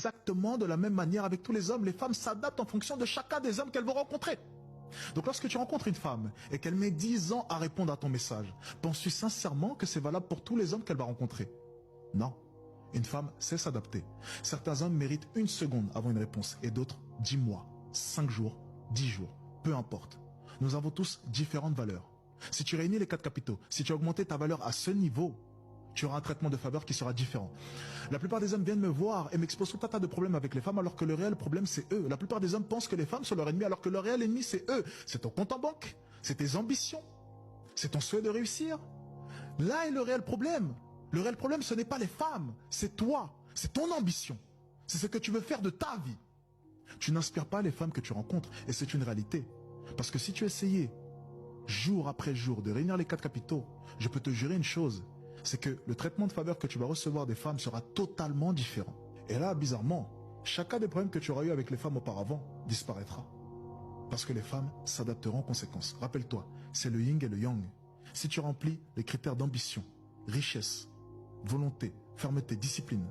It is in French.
exactement de la même manière avec tous les hommes. Les femmes s'adaptent en fonction de chacun des hommes qu'elles vont rencontrer. Donc lorsque tu rencontres une femme et qu'elle met 10 ans à répondre à ton message, penses-tu sincèrement que c'est valable pour tous les hommes qu'elle va rencontrer? Non. Une femme sait s'adapter. Certains hommes méritent 1 seconde avant une réponse et d'autres 10 mois, 5 jours, 10 jours, peu importe. Nous avons tous différentes valeurs. Si tu réunis les 4 capitaux, si tu as augmenté ta valeur à ce niveau, tu auras un traitement de faveur qui sera différent. La plupart des hommes viennent me voir et m'exposent tout un tas de problèmes avec les femmes alors que le réel problème c'est eux. La plupart des hommes pensent que les femmes sont leur ennemi alors que le réel ennemi c'est eux. C'est ton compte en banque, c'est tes ambitions, c'est ton souhait de réussir. Là est le réel problème. Le réel problème ce n'est pas les femmes, c'est toi, c'est ton ambition. C'est ce que tu veux faire de ta vie. Tu n'inspires pas les femmes que tu rencontres et c'est une réalité. Parce que si tu essayais jour après jour de réunir les 4 capitaux, je peux te jurer une chose, c'est que le traitement de faveur que tu vas recevoir des femmes sera totalement différent. Et là, bizarrement, chacun des problèmes que tu auras eu avec les femmes auparavant disparaîtra. Parce que les femmes s'adapteront en conséquence. Rappelle-toi, c'est le yin et le yang. Si tu remplis les critères d'ambition, richesse, volonté, fermeté, discipline,